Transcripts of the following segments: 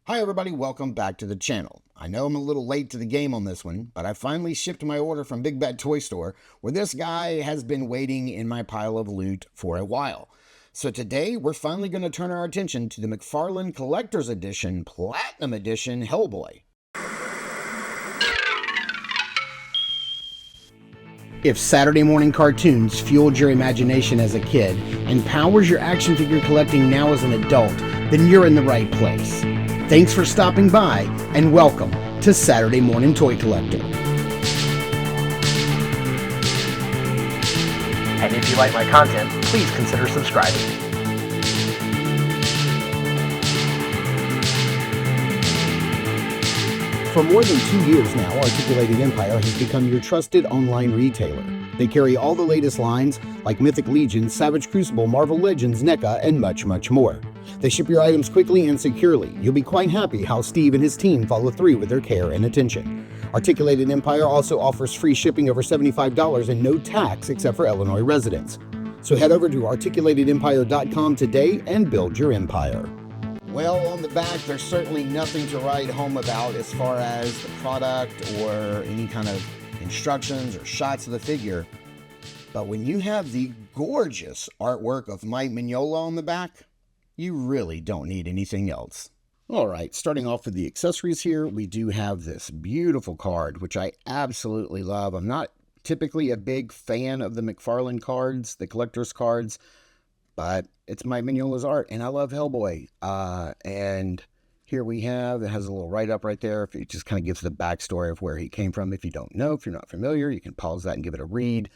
Hi everybody, welcome back to the channel. I know I'm a little late to the game on this one, but I finally shipped my order from Big Bad Toy Store, where this guy has been waiting in my pile of loot for a while. So today, we're finally going to turn our attention to the McFarlane Collector's Edition, Platinum Edition Hellboy. If Saturday morning cartoons fueled your imagination as a kid and powers your action figure collecting now as an adult, then you're in the right place. Thanks for stopping by, and welcome to Saturday Morning Toy Collector. And if you like my content, please consider subscribing. For more than 2 years now, Articulated Empire has become your trusted online retailer. They carry all the latest lines like Mythic Legion, Savage Crucible, Marvel Legends, NECA, and much, much more. They ship your items quickly and securely. You'll be quite happy how Steve and his team follow through with their care and attention. Articulated Empire also offers free shipping over $75 and no tax except for Illinois residents. So head over to articulatedempire.com today and build your empire. Well, on the back, there's certainly nothing to write home about as far as the product or any kind of instructions or shots of the figure. But when you have the gorgeous artwork of Mike Mignola on the back, you really don't need anything else. All right, starting off with the accessories here, we do have this beautiful card, which I absolutely love. I'm not typically a big fan of the McFarlane cards, the collector's cards, but it's Mike Mignola's art, and I love Hellboy. And here we have, it has a little write-up right there. It just kind of gives the backstory of where he came from. If you don't know, if you're not familiar, you can pause that and give it a read.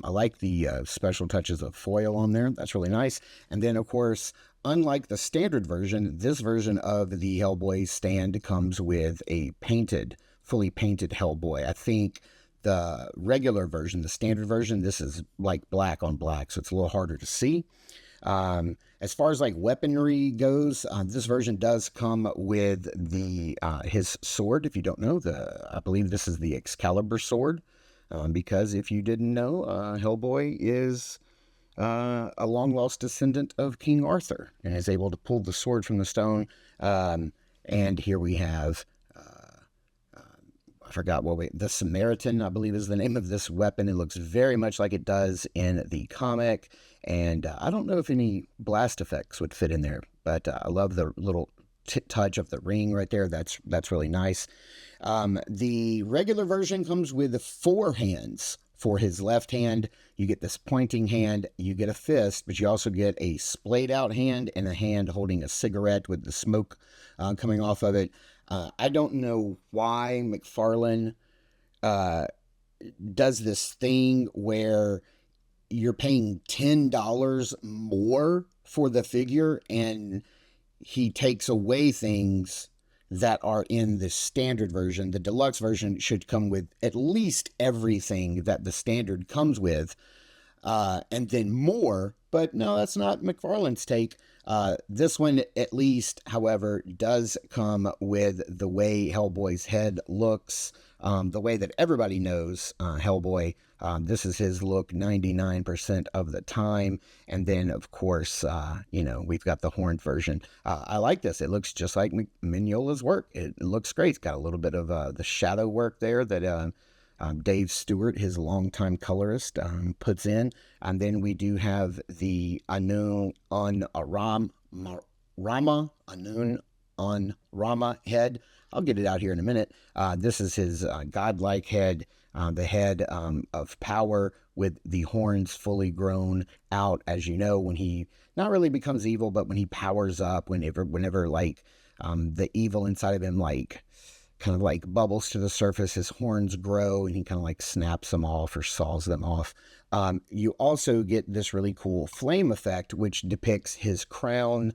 I like the special touches of foil on there. That's really nice. And then, of course, unlike the standard version, this version of the Hellboy stand comes with a painted, fully painted Hellboy. I think the regular version, the standard version, this is like black on black, so it's a little harder to see. As far as like weaponry goes, this version does come with the his sword. If you don't know, I believe this is the Excalibur sword, because if you didn't know, Hellboy is a long-lost descendant of King Arthur and is able to pull the sword from the stone. And here we have, I forgot the Samaritan, I believe is the name of this weapon. It looks very much like it does in the comic. And I don't know if any blast effects would fit in there, but I love the little touch of the ring right there. That's really nice. The regular version comes with 4 hands. For his left hand, you get this pointing hand, you get a fist, but you also get a splayed out hand and a hand holding a cigarette with the smoke coming off of it. I don't know why McFarlane does this thing where you're paying $10 more for the figure and he takes away things that are in the standard version. The deluxe version should come with at least everything that the standard comes with, and then more. But no, that's not McFarlane's take. This one, at least, however, does come with the way Hellboy's head looks, the way that everybody knows Hellboy. This is his look 99% of the time. And then, of course, we've got the horned version. I like this. It looks just like Mignola's work. It looks great. It's got a little bit of the shadow work there that Dave Stewart, his longtime colorist, puts in. And then we do have the Anun on Rama head. I'll get it out here in a minute. This is his godlike head, the head of power with the horns fully grown out, as you know, when he not really becomes evil, but when he powers up, whenever like the evil inside of him, like kind of like bubbles to the surface, his horns grow and he kind of like snaps them off or saws them off. You also get this really cool flame effect, which depicts his crown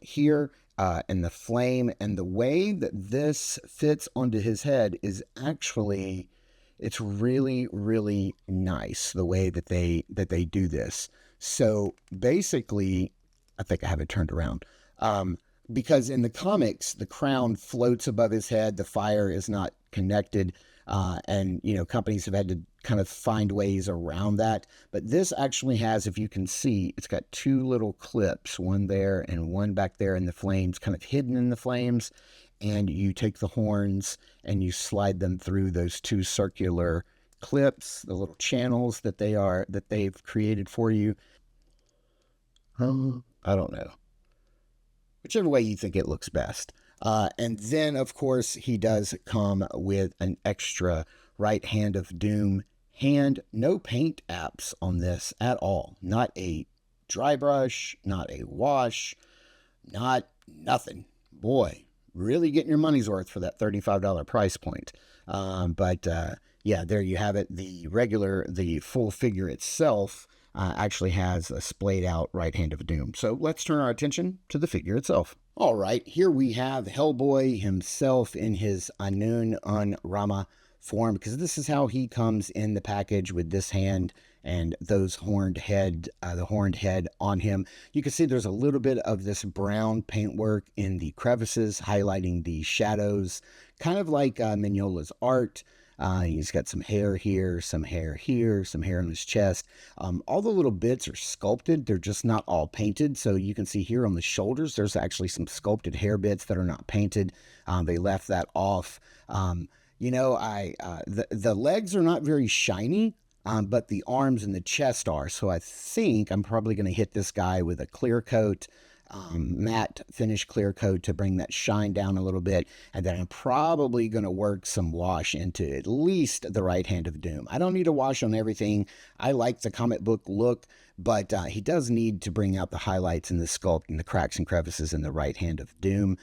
here and the flame, and the way that this fits onto his head is actually, it's really, really nice the way that they do this. So basically, I think I have it turned around. Because in the comics, the crown floats above his head, the fire is not connected, and companies have had to kind of find ways around that. But this actually has, if you can see, it's got two little clips, one there and one back there in the flames, kind of hidden in the flames. And you take the horns and you slide them through those two circular clips, the little channels that they've created for you. I don't know. Whichever way you think it looks best. And then, of course, he does come with an extra right hand of doom hand. No paint apps on this at all. Not a dry brush, not a wash, not nothing. Boy, really getting your money's worth for that $35 price point. Yeah, there you have it. The full figure itself actually has a splayed out right hand of doom. So let's turn our attention to the figure itself. All right, here we have Hellboy himself in his Anun Un Rama form, because this is how he comes in the package, with this hand and those horned head, the horned head on him. You can see there's a little bit of this brown paintwork in the crevices, highlighting the shadows, kind of like Mignola's art. He's got some hair here, some hair here, some hair on his chest. All the little bits are sculpted. They're just not all painted. So you can see here on the shoulders, there's actually some sculpted hair bits that are not painted. They left that off. The legs are not very shiny, but the arms and the chest are. So I think I'm probably going to hit this guy with a clear coat, matte finish clear coat to bring that shine down a little bit. And then I'm probably going to work some wash into at least the right hand of doom. I don't need a wash on everything. I like the comic book look, but he does need to bring out the highlights and the sculpt and the cracks and crevices in the right hand of doom.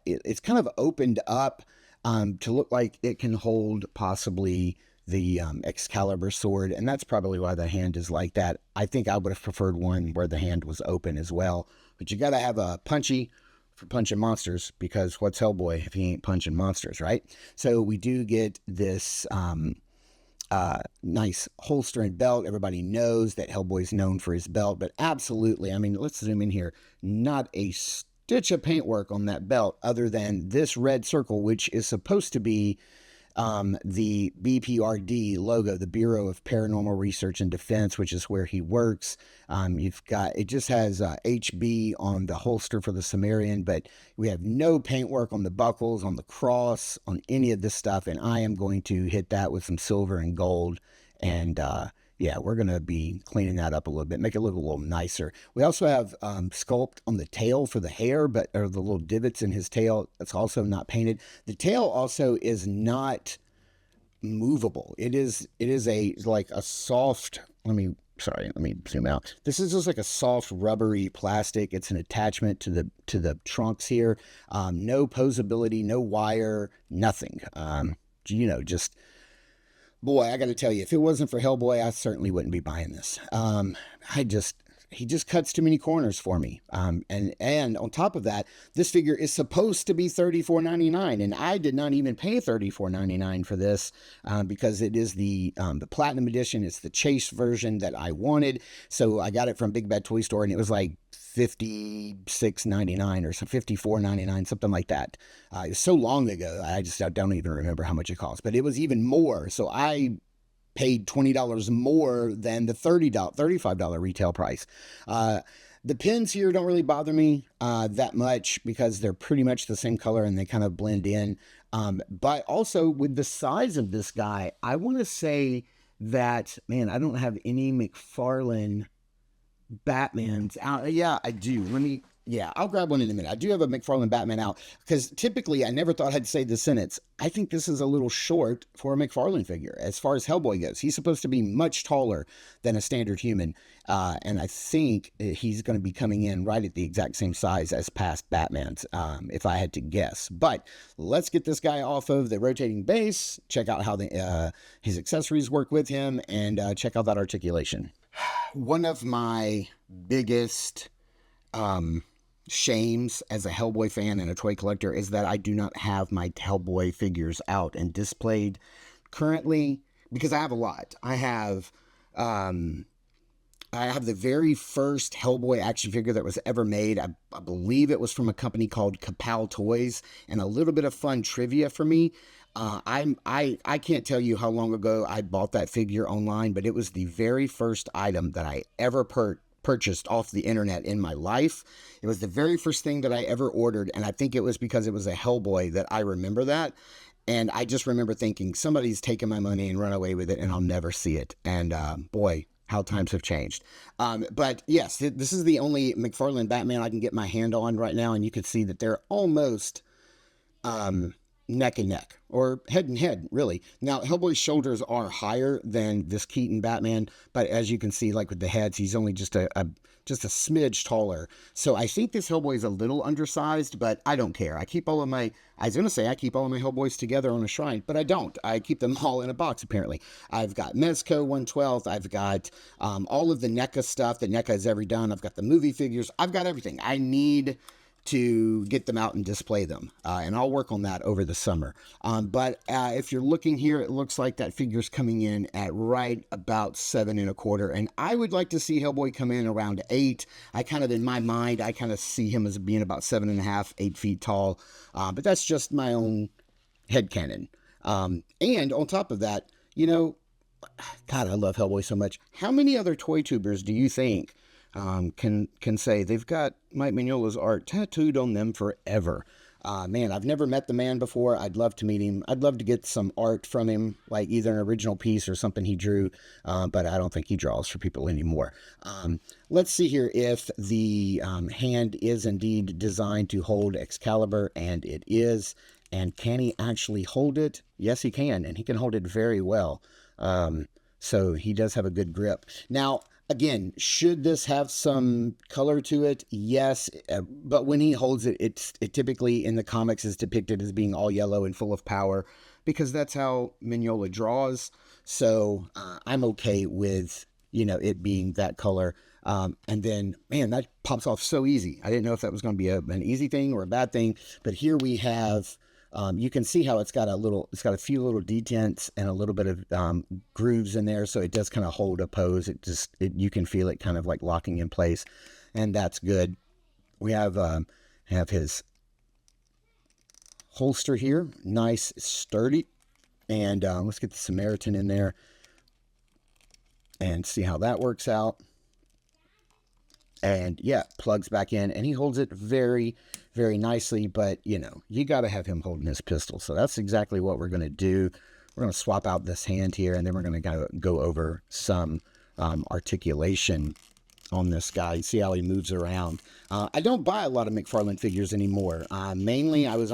It's kind of opened up to look like it can hold possibly the Excalibur sword, and that's probably why the hand is like that. I think I would have preferred one where the hand was open as well, but you got to have a punchy for punching monsters, because what's Hellboy if he ain't punching monsters, right? So we do get this nice holster and belt. Everybody knows that Hellboy's known for his belt, but absolutely, I mean, let's zoom in here, not a stitch of paintwork on that belt other than this red circle, which is supposed to be the BPRD logo, the Bureau of Paranormal Research and Defense, which is where he works. It just has HB on the holster for the Sumerian, but we have no paintwork on the buckles, on the cross, on any of this stuff. And I am going to hit that with some silver and gold. And, yeah, we're going to be cleaning that up a little bit, make it look a little nicer. We also have sculpt on the tail for the hair, or the little divots in his tail. That's also not painted. The tail also is not movable. It is like a soft, let me zoom out. This is just like a soft rubbery plastic. It's an attachment to the trunks here. No posability, no wire, nothing. Just... Boy, I got to tell you, if it wasn't for Hellboy, I certainly wouldn't be buying this. He just cuts too many corners for me. And on top of that, this figure is supposed to be $34.99, and I did not even pay $34.99 for this because it is the Platinum Edition. It's the Chase version that I wanted. So I got it from Big Bad Toy Store, and it was like $56.99 or some $54.99, something like that. It was so long ago, I don't even remember how much it cost, but it was even more. So I paid $20 more than the $35 retail price. The pins here don't really bother me that much because they're pretty much the same color and they kind of blend in. But also with the size of this guy, I want to say that, man, I don't have any McFarlane Batman's out. Yeah, I do. I'll grab one in a minute. I do have a McFarlane Batman out because typically I never thought I'd say the sentence. I think this is a little short for a McFarlane figure as far as Hellboy goes. He's supposed to be much taller than a standard human. And I think he's going to be coming in right at the exact same size as past Batman's, if I had to guess. But let's get this guy off of the rotating base, check out how his accessories work with him, and check out that articulation. One of my biggest shames as a Hellboy fan and a toy collector is that I do not have my Hellboy figures out and displayed currently, because I have a lot. I have the very first Hellboy action figure that was ever made. I believe it was from a company called McFarlane Toys. And a little bit of fun trivia for me. I can't tell you how long ago I bought that figure online, but it was the very first item that I ever purchased off the internet in my life. It was the very first thing that I ever ordered, and I think it was because it was a Hellboy that I remember that. And I just remember thinking, somebody's taken my money and run away with it, and I'll never see it. And boy, how times have changed. But yes, this is the only McFarlane Batman I can get my hand on right now, and you can see that they're almost neck and neck, or head and head, really. Now, Hellboy's shoulders are higher than this Keaton Batman, but as you can see, like with the heads, he's only just a smidge taller. So I think this Hellboy is a little undersized, but I don't care. I keep all of my Hellboys together on a shrine, but I don't. I keep them all in a box, apparently. I've got Mezco 112th. I've got all of the NECA stuff that NECA has ever done. I've got the movie figures. I've got everything. I need to get them out and display them, and I'll work on that over the summer. But if you're looking here, it looks like that figure's coming in at right about 7 1/4, and I would like to see Hellboy come in around 8. In my mind, I kind of see him as being about 7.5, 8 feet tall, but that's just my own headcanon. And on top of that, God, I love Hellboy so much. How many other toy tubers do you think can say they've got Mike Mignola's art tattooed on them forever? Man, I've never met the man before. I'd love to meet him. I'd love to get some art from him, like either an original piece or something he drew, but I don't think he draws for people anymore. Let's see here if the hand is indeed designed to hold Excalibur, and it is. And can he actually hold it? Yes, he can, and he can hold it very well. So he does have a good grip. Now, again, should this have some color to it? Yes, but when he holds it, it typically in the comics is depicted as being all yellow and full of power, because that's how Mignola draws. So I'm okay with it being that color. And then, man, that pops off so easy. I didn't know if that was going to be an easy thing or a bad thing, but here we have. You can see how it's got a few little detents and a little bit of grooves in there, so it does kind of hold a pose. You can feel it kind of like locking in place, and that's good. We have his holster here, nice, sturdy, and let's get the Samaritan in there and see how that works out. And yeah, plugs back in, and he holds it very, very nicely, but you got to have him holding his pistol. So that's exactly what we're going to do. We're going to swap out this hand here, and then we're going to go over some articulation on this guy. See how he moves around. I don't buy a lot of McFarlane figures anymore. Mainly, I was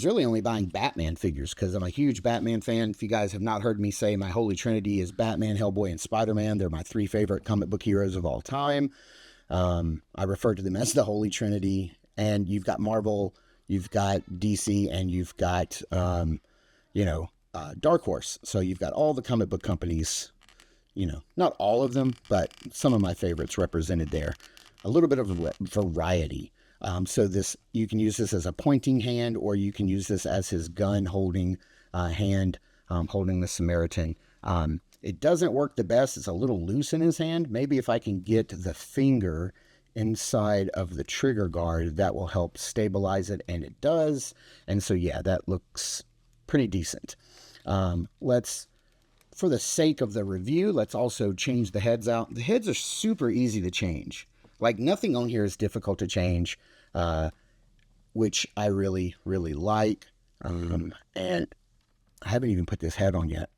really only buying Batman figures because I'm a huge Batman fan. If you guys have not heard me say, my holy trinity is Batman, Hellboy, and Spider-Man. They're my 3 favorite comic book heroes of all time. I refer to them as the holy trinity. And you've got Marvel, you've got DC, and you've got, Dark Horse. So you've got all the comic book companies, not all of them, but some of my favorites represented there. A little bit of variety. So you can use this as a pointing hand, or you can use this as his gun holding hand, holding the Samaritan. It doesn't work the best. It's a little loose in his hand. Maybe if I can get the finger inside of the trigger guard, that will help stabilize it, and it does. And so, yeah, that looks pretty decent. For the sake of the review, let's also change the heads out. The heads are super easy to change. Like, nothing on here is difficult to change, which I really, really like. And I haven't even put this head on yet.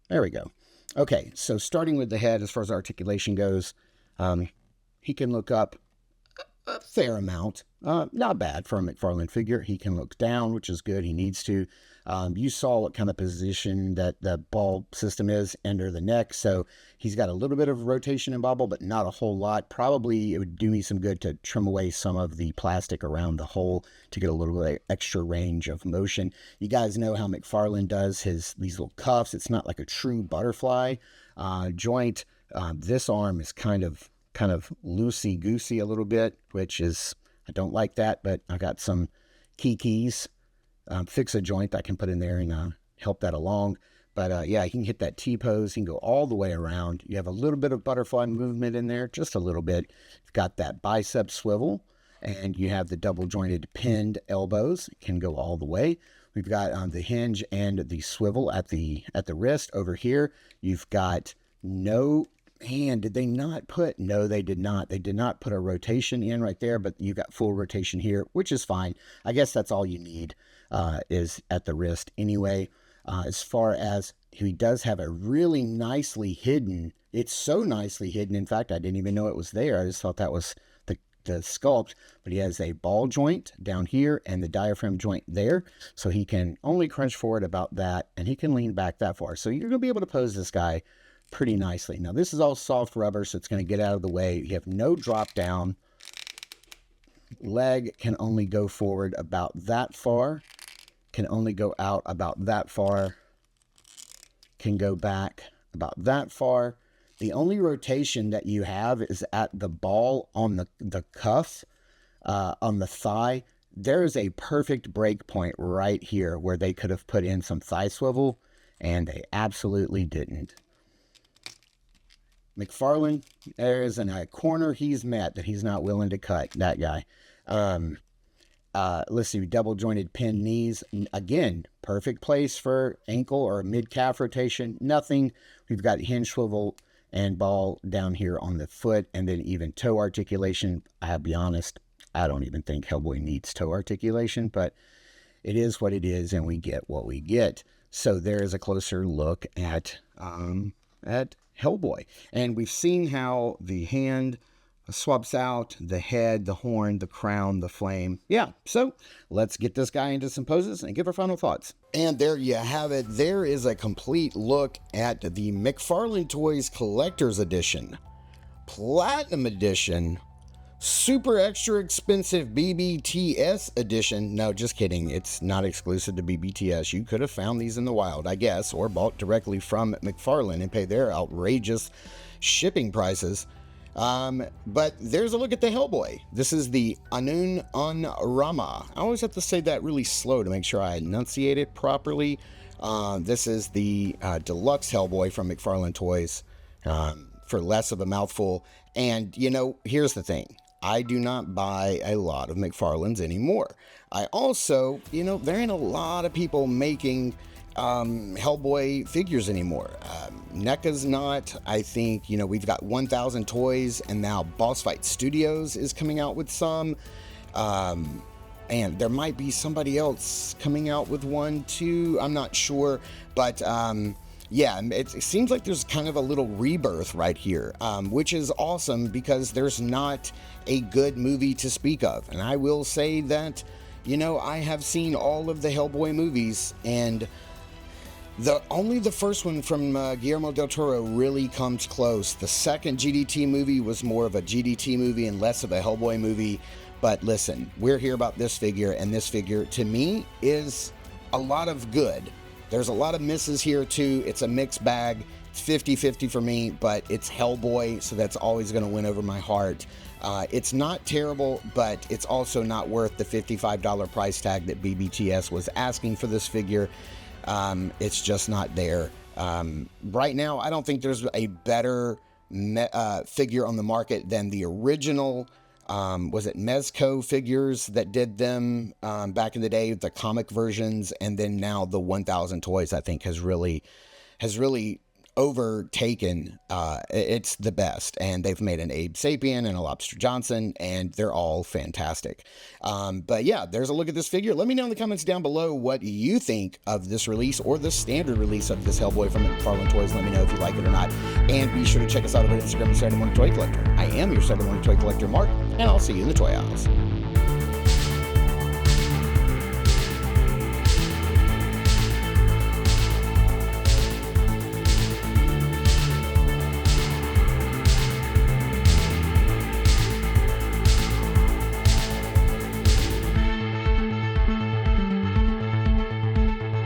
There we go. Okay, so starting with the head, as far as articulation goes, he can look up a fair amount. Not bad for a McFarlane figure. He can look down, which is good. He needs to. You saw what kind of position that the ball system is under the neck. So he's got a little bit of rotation and bobble, but not a whole lot. Probably it would do me some good to trim away some of the plastic around the hole to get a little bit of extra range of motion. You guys know how McFarlane does these little cuffs. It's not like a true butterfly joint. This arm is kind of loosey-goosey a little bit, which is, I don't like that, but I got some keys, fix a joint I can put in there and help that along. But yeah, he can hit that T-pose. He can go all the way around. You have a little bit of butterfly movement in there, just a little bit. You've got that bicep swivel. and you have the double jointed pinned elbows, can go all the way. We've got the hinge and the swivel at the wrist. Over here, you've got no hand. Did they not put? No, they did not. They did not put a rotation in right there, but you got full rotation here, which is fine. I guess that's all you need is at the wrist anyway. As far as he does have a really nicely hidden, it's so nicely hidden. In fact, I didn't even know it was there. I just thought that was the sculpt, but he has a ball joint down here and the diaphragm joint there. So he can only crunch forward about that, and he can lean back that far. So you're going to be able to pose this guy pretty nicely. Now, this is all soft rubber, so it's going to get out of the way. You have no drop down. Leg can only go forward about that far, can only go out about that far, can go back about that far. The only rotation that you have is at the ball on the cuff, on the thigh. There is a perfect break point right here where they could have put in some thigh swivel, and they absolutely didn't. McFarlane, there is a corner he's met that he's not willing to cut, that guy. Let's see, double jointed pinned knees. Again, perfect place for ankle or mid-calf rotation. Nothing. We've got hinge swivel and ball down here on the foot, and then even toe articulation. I'll be honest, I don't even think Hellboy needs toe articulation, but it is what it is, and we get what we get. So there is a closer look at Hellboy. And we've seen how the hand swaps out, the head, the horn, the crown, the flame. Yeah, so let's get this guy into some poses and give our final thoughts. And there you have it. There is a complete look at the McFarlane Toys Collector's Edition, Platinum Edition, super extra expensive BBTS edition. No, just kidding. It's not exclusive to BBTS. You could have found these in the wild, I guess, or bought directly from McFarlane and paid their outrageous shipping prices. But there's a look at the Hellboy. This is the Anun Rama. I always have to say that really slow to make sure I enunciate it properly. This is the deluxe Hellboy from McFarlane Toys, for less of a mouthful. And, you know, here's the thing. I do not buy a lot of McFarlane's anymore. I also, you know, there ain't a lot of people making Hellboy figures anymore. NECA's not. I think, you know, we've got 1000 Toys, and now Boss Fight Studios is coming out with some. And there might be somebody else coming out with one too. I'm not sure. But yeah, it seems like there's kind of a little rebirth right here, which is awesome because there's not a good movie to speak of. And I will say that, you know, I have seen all of the Hellboy movies, and only the first one from Guillermo del Toro really comes close. The second GDT movie was more of a GDT movie and less of a Hellboy movie. But listen, we're here about this figure, and this figure, to me, is a lot of good. There's a lot of misses here, too. It's a mixed bag. It's 50-50 for me, but it's Hellboy, so that's always going to win over my heart. It's not terrible, but it's also not worth the $55 price tag that BBTS was asking for this figure. It's just not there. Right now, I don't think there's a better figure on the market than the original, was it Mezco figures that did them back in the day, the comic versions, and then now the 1000 Toys, I think, has really overtaken. It's the best, and they've made an Abe Sapien and a Lobster Johnson, and they're all fantastic. But yeah, there's a look at this figure. Let me know in the comments down below what you think of this release or the standard release of this Hellboy from McFarlane Toys. Let me know if you like it or not, and be sure to check us out over at Instagram at Saturday Morning Toy Collector. I am your Saturday Morning Toy Collector, Mark, and I'll see you in the toy aisles.